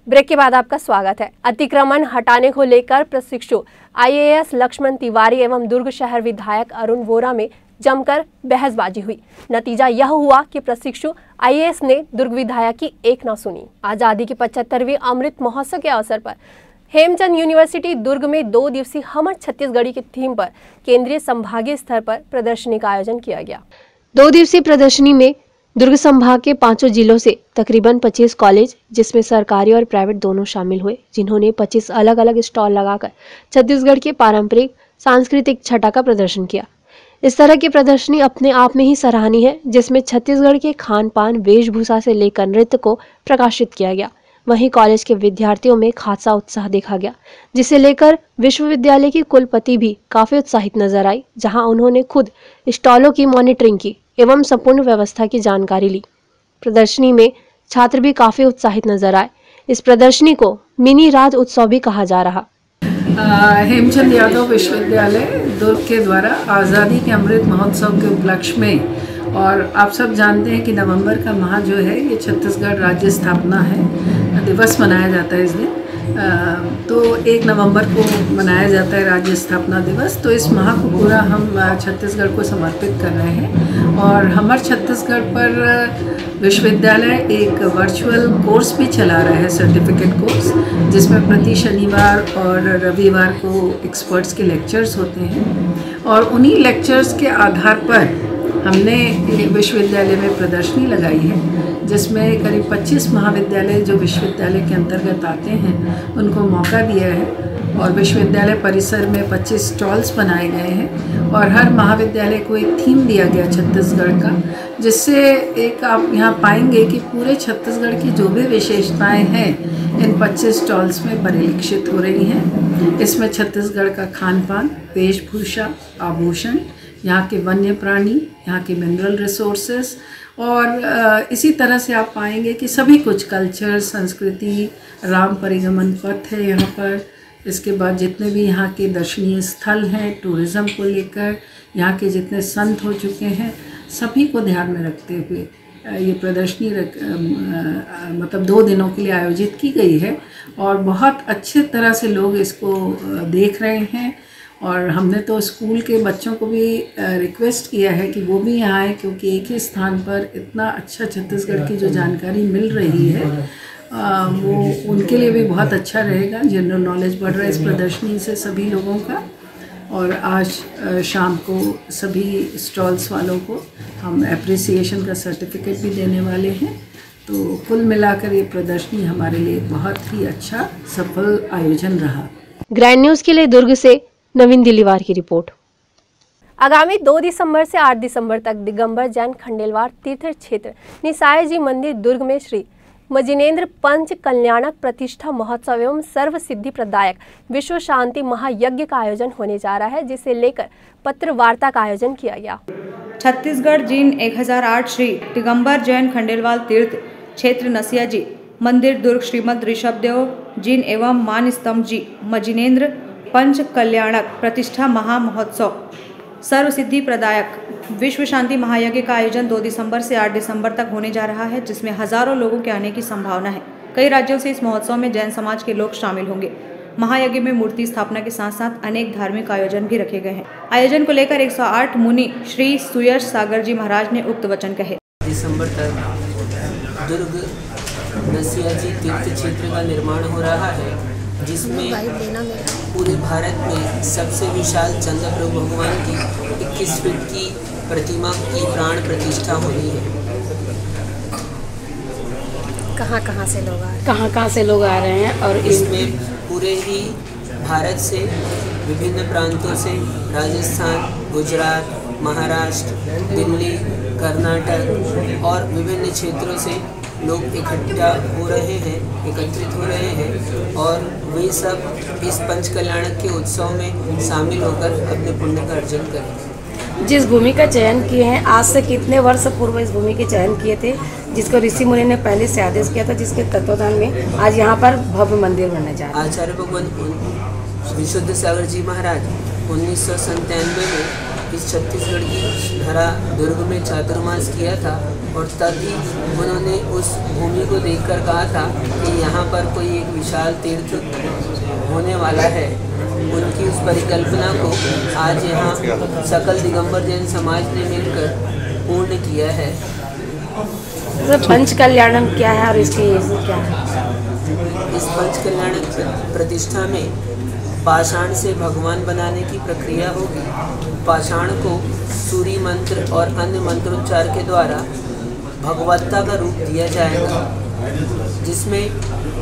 Speaker 1: Break के बाद आपका स्वागत है। अतिक्रमण हटाने को लेकर प्रशिक्षु आईएएस लक्ष्मण तिवारी एवं दुर्ग शहर विधायक अरुण वोरा में जमकर बहसबाजी हुई। नतीजा यह हुआ कि प्रशिक्षु आईएएस ने दुर्ग विधायक की एक न सुनी। आजादी की 75वीं अमृत महोत्सव के अवसर पर हेमचंद यूनिवर्सिटी दुर्ग में 2 दिवसीय हमर छत्तीसगढ़ी की थीम पर केंद्रीय संभागीय स्तर पर प्रदर्शनी का आयोजन किया गया। 2 दिवसीय प्रदर्शनी में दुर्ग संभाग के 5 जिलों से तकरीबन 25 कॉलेज जिसमें सरकारी और प्राइवेट दोनों शामिल हुए, जिन्होंने 25 अलग अलग स्टॉल लगाकर छत्तीसगढ़ के पारंपरिक सांस्कृतिक छटा का प्रदर्शन किया। इस तरह की प्रदर्शनी अपने आप में ही सराहनीय है, जिसमें छत्तीसगढ़ के खान पान, वेशभूषा से लेकर नृत्य को प्रकाशित किया गया। वहीं कॉलेज के विद्यार्थियों में खासा उत्साह देखा गया, जिसे लेकर विश्वविद्यालय की कुलपति भी काफी उत्साहित नजर आई, जहां उन्होंने खुद स्टॉलों की मॉनिटरिंग की एवं संपूर्ण व्यवस्था की जानकारी ली। प्रदर्शनी में छात्र भी काफी उत्साहित नजर आए। इस प्रदर्शनी को मिनी राज उत्सव भी कहा जा रहा।
Speaker 19: हेमचंद यादव विश्वविद्यालय दुर्ग के द्वारा आज़ादी के अमृत महोत्सव के उपलक्ष्य में, और आप सब जानते हैं कि नवंबर का माह जो है ये छत्तीसगढ़ राज्य स्थापना है दिवस मनाया जाता है इस दिन। तो 1 नवंबर को मनाया जाता है राज्य स्थापना दिवस। तो इस माह को पूरा हम छत्तीसगढ़ को समर्पित कर रहे हैं, और हमर छत्तीसगढ़ पर विश्वविद्यालय एक वर्चुअल कोर्स भी चला रहा है, सर्टिफिकेट कोर्स, जिसमें प्रति शनिवार और रविवार को एक्सपर्ट्स के लेक्चर्स होते हैं, और उन्हीं लेक्चर्स के आधार पर हमने विश्वविद्यालय में प्रदर्शनी लगाई है, जिसमें करीब 25 महाविद्यालय जो विश्वविद्यालय के अंतर्गत आते हैं उनको मौका दिया है, और विश्वविद्यालय परिसर में 25 स्टॉल्स बनाए गए हैं, और हर महाविद्यालय को एक थीम दिया गया छत्तीसगढ़ का, जिससे एक आप यहाँ पाएंगे कि पूरे छत्तीसगढ़ की जो भी विशेषताएं हैं इन 25 स्टॉल्स में परिलक्षित हो रही हैं। इसमें छत्तीसगढ़ का खान पान, वेशभूषा, आभूषण, यहाँ के वन्य प्राणी, यहाँ के मिनरल रिसोर्सेस, और इसी तरह से आप पाएंगे कि सभी कुछ कल्चर, संस्कृति, राम परिगमन पथ है यहाँ पर। इसके बाद जितने भी यहाँ के दर्शनीय स्थल हैं, टूरिज़्म को लेकर यहाँ के जितने संत हो चुके हैं, सभी को ध्यान में रखते हुए ये प्रदर्शनी मतलब 2 दिनों के लिए आयोजित की गई है, और बहुत अच्छे तरह से लोग इसको देख रहे हैं। और हमने तो स्कूल के बच्चों को भी रिक्वेस्ट किया है कि वो भी यहाँ आए, क्योंकि एक ही स्थान पर इतना अच्छा छत्तीसगढ़ की जो जानकारी मिल रही है वो उनके लिए भी बहुत अच्छा रहेगा। जनरल नॉलेज बढ़ रहा है इस प्रदर्शनी से सभी लोगों का। और आज शाम को सभी स्टॉल्स वालों को हम एप्रिसिएशन का सर्टिफिकेट भी देने वाले हैं। तो कुल मिलाकर ये प्रदर्शनी हमारे लिए बहुत ही अच्छा सफल आयोजन रहा।
Speaker 1: ग्रैंड न्यूज़ के लिए दुर्ग से नवीन दिलीवार की रिपोर्ट। आगामी 2 दिसंबर से 8 दिसंबर तक दिगंबर जैन खंडेलवाल तीर्थ क्षेत्र निसाय जी मंदिर दुर्ग में श्री मजिनेन्द्र पंच कल्याणक प्रतिष्ठा महोत्सव एवं सर्व सिद्धि प्रदायक विश्व शांति महायज्ञ का आयोजन होने जा रहा है, जिसे लेकर पत्र वार्ता का आयोजन किया गया।
Speaker 20: छत्तीसगढ़ जिन 1008 श्री दिगंबर जैन खंडेलवाल तीर्थ क्षेत्र नसिया जी मंदिर दुर्ग श्रीमद ऋषभदेव जिन एवं मान स्तंभ जी मजिनेन्द्र पंच कल्याणक प्रतिष्ठा महामहोत्सव सर्व सिद्धि प्रदायक विश्व शांति महायज्ञ का आयोजन 2 दिसंबर से 8 दिसंबर तक होने जा रहा है, जिसमें हजारों लोगों के आने की संभावना है। कई राज्यों से इस महोत्सव में जैन समाज के लोग शामिल होंगे। महायज्ञ में मूर्ति स्थापना के साथ साथ अनेक धार्मिक आयोजन भी रखे गए हैं। आयोजन को लेकर 108 मुनि श्री सुयश सागर जी महाराज ने उक्त वचन कहे।
Speaker 21: दिसंबर तक दुर्ग नसिया जी तीर्थ क्षेत्र का निर्माण हो रहा है, जिसमें पूरे भारत में सबसे विशाल चंद्रप्रभु भगवान की 21 फीट की प्रतिमा की प्राण प्रतिष्ठा होनी है।
Speaker 22: कहाँ से लोग आ रहे हैं और
Speaker 21: इसमें पूरे ही भारत से विभिन्न प्रांतों से राजस्थान, गुजरात, महाराष्ट्र, दिल्ली, कर्नाटक और विभिन्न क्षेत्रों से लोग इकट्ठा हो रहे हैं, एकत्रित हो रहे हैं और वे सब इस पंच कल्याणक के उत्सव में शामिल होकर अपने पुण्य का अर्जन करें।
Speaker 22: जिस भूमि का चयन किए हैं, आज से कितने वर्ष पूर्व इस भूमि के चयन किए थे, जिसको ऋषि मुनि ने पहले से आदेश किया था, जिसके तत्वाधान में आज यहाँ पर भव्य मंदिर बनने जा रहा है।
Speaker 21: आचार्य भगवान विशुद्ध सागर जी महाराज 1997 में इस छत्तीसगढ़ की धरा दुर्ग में चातुर्मास किया था और तभी उन्होंने उस भूमि को देखकर कहा था कि यहाँ पर कोई एक विशाल तीर्थ होने वाला है। उनकी उस परिकल्पना को आज यहाँ सकल दिगंबर जैन समाज ने मिलकर पूर्ण किया है।
Speaker 22: पंच कल्याणम क्या है और इसकी क्या है?
Speaker 21: इस पंच कल्याण प्रतिष्ठा में पाषाण से भगवान बनाने की प्रक्रिया होगी। पाषाण को सूर्य मंत्र और अन्य मंत्रोच्चार के द्वारा भगवत्ता का रूप दिया जाएगा, जिसमें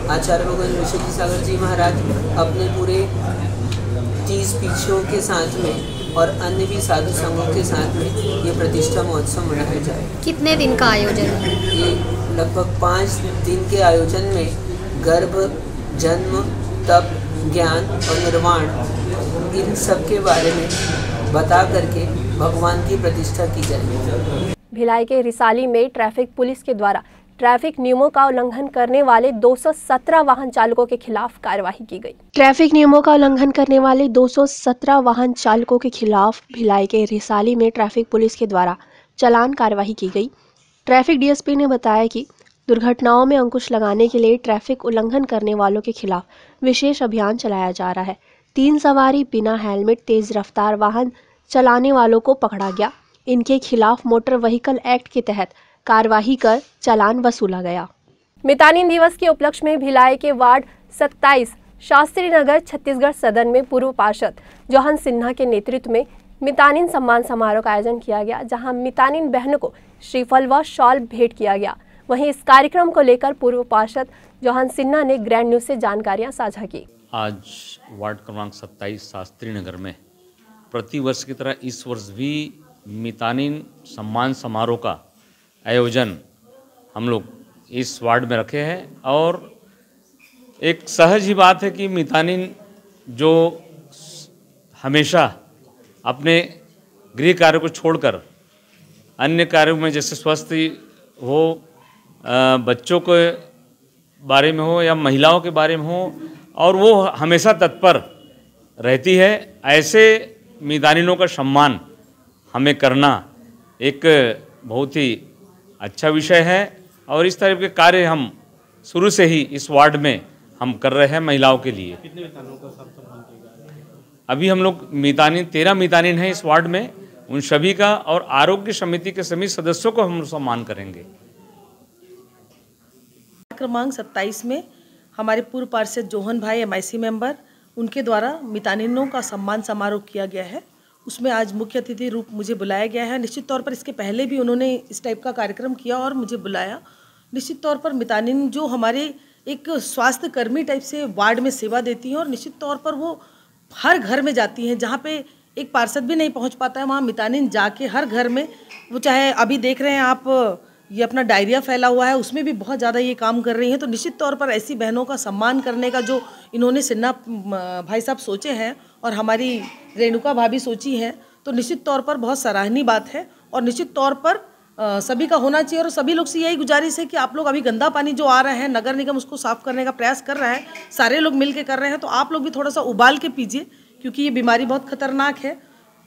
Speaker 21: आचार्य भगवान विशुद्ध सागर जी महाराज अपने पूरे 30 पीछियों के साथ में और अन्य भी साधु संघों के साथ में ये प्रतिष्ठा महोत्सव मनाया जाएगा।
Speaker 22: कितने दिन का आयोजन है?
Speaker 21: ये लगभग 5 दिन के आयोजन में गर्भ, जन्म, तप, ज्ञान और निर्वाण इन सब के बारे में बता करके भगवान की प्रतिष्ठा की जाएगी।
Speaker 1: भिलाई के रिसाली में ट्रैफिक पुलिस के द्वारा ट्रैफिक नियमों का उल्लंघन करने वाले 217 वाहन चालकों के खिलाफ कार्रवाई की गई। ट्रैफिक नियमों का उल्लंघन करने वाले 217 वाहन चालकों के खिलाफ भिलाई के रिसाली में ट्रैफिक पुलिस के द्वारा चालान कार्रवाई की गई। ट्रैफिक डीएसपी ने बताया कि दुर्घटनाओं में अंकुश लगाने के लिए ट्रैफिक उल्लंघन करने वालों के खिलाफ विशेष अभियान चलाया जा रहा है। 3 सवारी बिना हेलमेट तेज रफ्तार वाहन चलाने वालों को पकड़ा गया। इनके खिलाफ मोटर व्हीकल एक्ट के तहत कार्यवाही कर चालान वसूला गया। मितानिन दिवस के उपलक्ष्य में भिलाई के वार्ड 27 शास्त्री नगर छत्तीसगढ़ सदन में पूर्व पार्षद जोहन सिन्हा के नेतृत्व में मितानिन सम्मान समारोह का आयोजन किया गया, जहां मितानिन बहनों को श्रीफल व शॉल भेंट किया गया। वहीं इस कार्यक्रम को लेकर पूर्व पार्षद जोहन सिन्हा ने ग्रैंड न्यूज से जानकारियां साझा की।
Speaker 23: आज वार्ड क्रमांक 27 शास्त्री नगर में प्रतिवर्ष की तरह इस वर्ष भी मितानिन सम्मान समारोह का आयोजन हम लोग इस वार्ड में रखे हैं और एक सहज ही बात है कि मितानिन जो हमेशा अपने गृह कार्य को छोड़कर अन्य कार्यों में जैसे स्वस्थ हो, बच्चों के बारे में हो या महिलाओं के बारे में हो, और वो हमेशा तत्पर रहती है। ऐसे मितानिनों का सम्मान हमें करना एक बहुत ही अच्छा विषय है और इस तरह के कार्य हम शुरू से ही इस वार्ड में हम कर रहे हैं महिलाओं के लिए।
Speaker 2: कितने मितानिनों का सम्मान किया गया?
Speaker 23: अभी हम लोग मितानिन 13 मितानिन हैं इस वार्ड में, उन सभी का और आरोग्य समिति के सभी सदस्यों को हम सम्मान करेंगे।
Speaker 24: क्रमांक 27 में हमारे पूर्व पार्षद जोहन भाई MIC मेंबर, उनके द्वारा मितानिनों का सम्मान समारोह किया गया है। उसमें आज मुख्य अतिथि रूप मुझे बुलाया गया है। निश्चित तौर पर इसके पहले भी उन्होंने इस टाइप का कार्यक्रम किया और मुझे बुलाया। निश्चित तौर पर मितानिन जो हमारे एक स्वास्थ्य कर्मी टाइप से वार्ड में सेवा देती हैं और निश्चित तौर पर वो हर घर में जाती हैं, जहाँ पे एक पार्षद भी नहीं पहुँच पाता है, वहाँ मितानिन जाके हर घर में, वो चाहे अभी देख रहे हैं आप ये अपना डायरिया फैला हुआ है, उसमें भी बहुत ज़्यादा ये काम कर रही हैं। तो निश्चित तौर पर ऐसी बहनों का सम्मान करने का जो इन्होंने सिन्हा भाई साहब सोचे हैं और हमारी रेणुका भाभी सोची हैं, तो निश्चित तौर पर बहुत सराहनीय बात है। और निश्चित तौर पर सभी का होना चाहिए। और सभी लोग से यही गुजारिश है कि आप लोग अभी गंदा पानी जो आ रहा है, नगर निगम उसको साफ़ करने का प्रयास कर रहा है, सारे लोग मिल के कर रहे हैं, तो आप लोग भी थोड़ा सा उबाल के पीजिए, क्योंकि ये बीमारी बहुत खतरनाक है।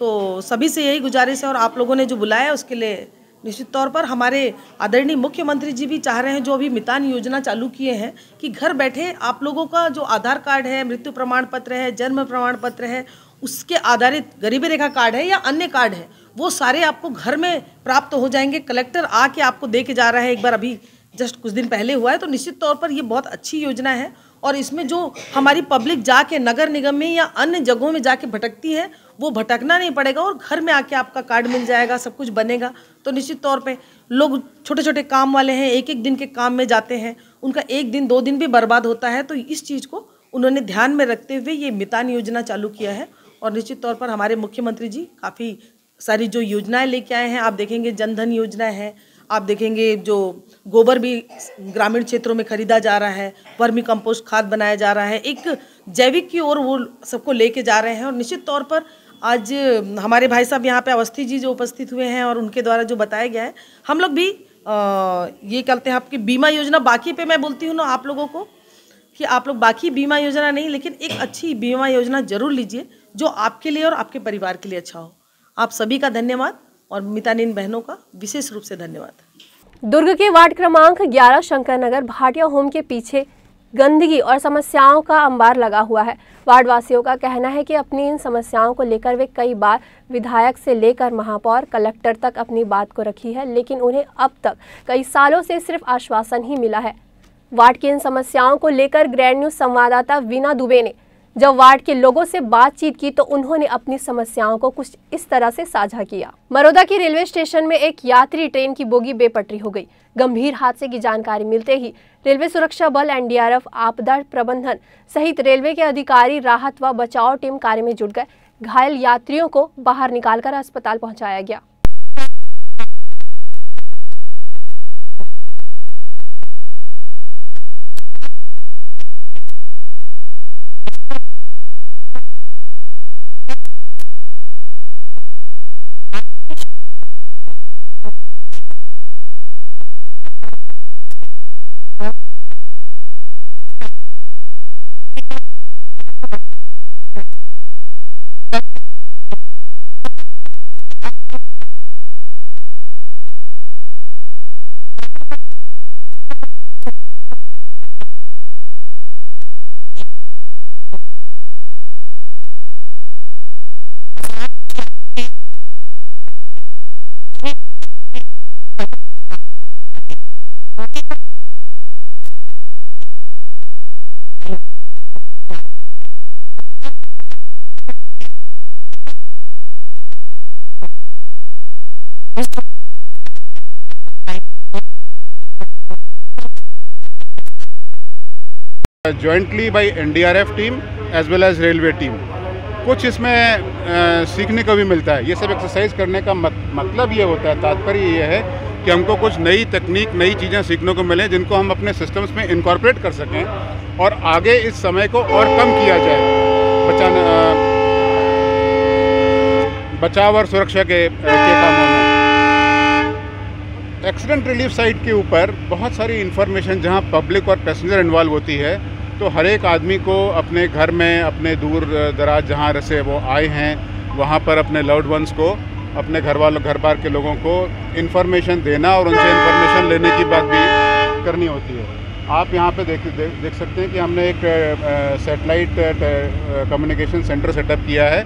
Speaker 24: तो सभी से यही गुजारिश है। और आप लोगों ने जो बुलाया है उसके लिए निश्चित तौर पर हमारे आदरणीय मुख्यमंत्री जी भी चाह रहे हैं, जो अभी मितान योजना चालू किए हैं, कि घर बैठे आप लोगों का जो आधार कार्ड है, मृत्यु प्रमाण पत्र है, जन्म प्रमाण पत्र है, उसके आधारित गरीबी रेखा कार्ड है या अन्य कार्ड है, वो सारे आपको घर में प्राप्त हो जाएंगे। कलेक्टर आके आपको दे के जा रहा है, एक बार अभी जस्ट कुछ दिन पहले हुआ है। तो निश्चित तौर पर ये बहुत अच्छी योजना है। और इसमें जो हमारी पब्लिक जाके नगर निगम में या अन्य जगहों में जाके भटकती है, वो भटकना नहीं पड़ेगा और घर में आके आपका कार्ड मिल जाएगा, सब कुछ बनेगा। तो निश्चित तौर पे लोग छोटे छोटे काम वाले हैं, एक एक दिन के काम में जाते हैं, उनका 1 दिन 2 दिन भी बर्बाद होता है। तो इस चीज़ को उन्होंने ध्यान में रखते हुए ये मितान योजना चालू किया है। और निश्चित तौर पर हमारे मुख्यमंत्री जी काफ़ी सारी जो योजनाएं लेके आए हैं, आप देखेंगे जनधन योजना है, आप देखेंगे जो गोबर भी ग्रामीण क्षेत्रों में खरीदा जा रहा है, वर्मी कंपोस्ट खाद बनाया जा रहा है, एक जैविक की ओर वो सबको लेके जा रहे हैं। और निश्चित तौर पर आज हमारे भाई साहब यहाँ पे अवस्थी जी जो उपस्थित हुए हैं और उनके द्वारा जो बताया गया है, हम लोग भी ये करते हैं। आपकी बीमा योजना बाकी पे मैं बोलती हूँ ना आप लोगों को कि आप लोग बाकी बीमा योजना नहीं, लेकिन एक अच्छी बीमा योजना जरूर लीजिए जो आपके लिए और आपके परिवार के लिए अच्छा हो। आप सभी का धन्यवाद और मितानिन बहनों का विशेष रूप से धन्यवाद।
Speaker 1: दुर्ग के वार्ड क्रमांक 11 शंकर नगर भाटिया होम के पीछे गंदगी और समस्याओं का अंबार लगा हुआ है। वार्ड वासियों का कहना है कि अपनी इन समस्याओं को लेकर वे कई बार विधायक से लेकर महापौर, कलेक्टर तक अपनी बात को रखी है, लेकिन उन्हें अब तक कई सालों से सिर्फ आश्वासन ही मिला है। वार्ड की इन समस्याओं को लेकर ग्रैंड न्यूज संवाददाता वीना दुबे ने जब वार्ड के लोगों से बातचीत की तो उन्होंने अपनी समस्याओं को कुछ इस तरह से साझा किया। मरोदा की रेलवे स्टेशन में एक यात्री ट्रेन की बोगी बेपटरी हो गई। गंभीर हादसे की जानकारी मिलते ही रेलवे सुरक्षा बल, एनडीआरएफ, आपदा प्रबंधन सहित रेलवे के अधिकारी राहत व बचाव टीम कार्य में जुट गए। घायल यात्रियों को बाहर निकालकर अस्पताल पहुंचाया गया।
Speaker 3: Jointly by NDRF team as well as railway team. कुछ इसमें सीखने को भी मिलता है। ये सब एक्सरसाइज करने का मतलब ये होता है, तात्पर्य ये है कि हमको कुछ नई तकनीक, नई चीज़ें सीखने को मिलें जिनको हम अपने सिस्टम्स में इनकॉर्पोरेट कर सकें और आगे इस समय को और कम किया जाए। बचाव और सुरक्षा के कामों में एक्सीडेंट रिलीफ साइट के ऊपर बहुत सारी इन्फॉर्मेशन जहां पब्लिक और पैसेंजर इन्वॉल्व होती है, तो हर एक आदमी को अपने घर में, अपने दूर दराज जहां से वो आए हैं वहां पर अपने लव्ड वंस को, अपने घर बार के लोगों को इन्फॉर्मेशन देना और उनसे इन्फॉर्मेशन लेने की बात भी करनी होती है। आप यहाँ पे देख सकते हैं कि हमने एक सैटेलाइट कम्युनिकेशन सेंटर सेटअप किया है,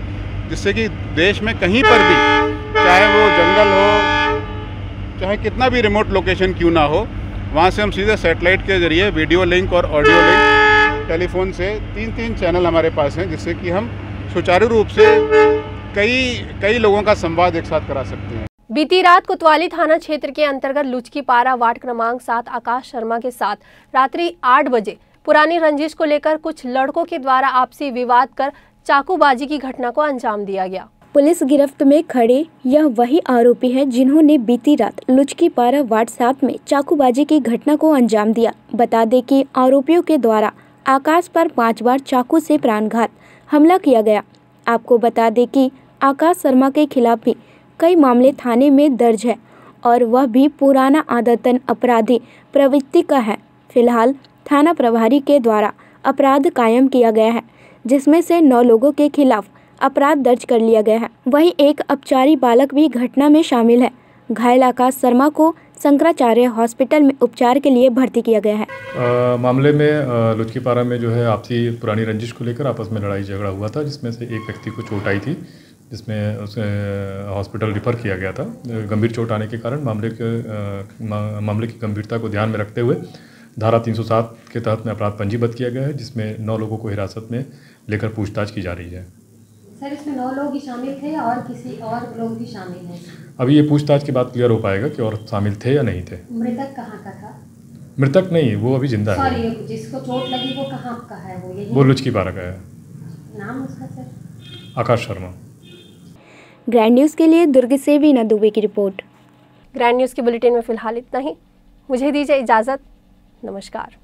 Speaker 3: जिससे कि देश में कहीं पर भी, चाहे वो जंगल हो, चाहे कितना भी रिमोट लोकेशन क्यों ना हो, वहाँ से हम सीधे सैटेलाइट के जरिए वीडियो लिंक और ऑडियो लिंक, टेलीफोन से 3 चैनल हमारे पास हैं, जिससे कि हम सुचारू रूप से कई लोगों का संवाद एक साथ करा सकते हैं।
Speaker 1: बीती रात कोतवाली थाना क्षेत्र के अंतर्गत लुचकीपारा वार्ड क्रमांक 7 आकाश शर्मा के साथ रात्रि 8 बजे पुरानी रंजिश को लेकर कुछ लड़कों के द्वारा आपसी विवाद कर चाकूबाजी की घटना को अंजाम दिया गया।
Speaker 9: पुलिस गिरफ्त में खड़े यह वही आरोपी है जिन्होंने बीती रात लुचकीपारा वार्ड 7 में चाकूबाजी की घटना को अंजाम दिया। बता दें कि आरोपियों के द्वारा आकाश पर 5 बार चाकू से प्राणघात हमला किया गया। आपको बता दें कि आकाश शर्मा के खिलाफ भी कई मामले थाने में दर्ज है और वह भी पुराना आदतन अपराधी प्रवृत्ति का है। फिलहाल थाना प्रभारी के द्वारा अपराध कायम किया गया है, जिसमें से 9 लोगों के खिलाफ अपराध दर्ज कर लिया गया है। वहीं एक अपचारी बालक भी घटना में शामिल है। घायल आकाश शर्मा को शंकराचार्य हॉस्पिटल में उपचार के लिए भर्ती किया गया है।
Speaker 4: मामले में लुचकीपारा में जो है आपसी पुरानी रंजिश को लेकर आपस में लड़ाई झगड़ा हुआ था, जिसमें से एक व्यक्ति को चोट आई थी, जिसमें उसे हॉस्पिटल रिफ़र किया गया था। गंभीर चोट आने के कारण मामले की गंभीरता को ध्यान में रखते हुए धारा 307 के तहत में अपराध पंजीबद्ध किया गया है, जिसमें 9 लोगों को हिरासत में लेकर पूछताछ की जा रही है।
Speaker 6: सर, इसमें 9 लोग ही शामिल थे या और किसी और लोग भी शामिल हैं?
Speaker 4: अभी ये पूछताछ के बाद क्लियर हो पाएगा कि और शामिल थे या नहीं थे।
Speaker 6: मृतक कहाँ का था?
Speaker 4: मृतक नहीं, वो अभी जिंदा है।
Speaker 6: सॉरी, जिसको चोट लगी वो कहाँ का है?
Speaker 4: वो लुचकीपारा का है।
Speaker 6: नाम उसका सर?
Speaker 4: आकाश शर्मा।
Speaker 9: ग्रैंड न्यूज़ के लिए दुर्ग से वीना दुबे की रिपोर्ट।
Speaker 1: ग्रैंड न्यूज़ के बुलेटिन में फिलहाल इतना ही। मुझे दीजिए इजाज़त। नमस्कार।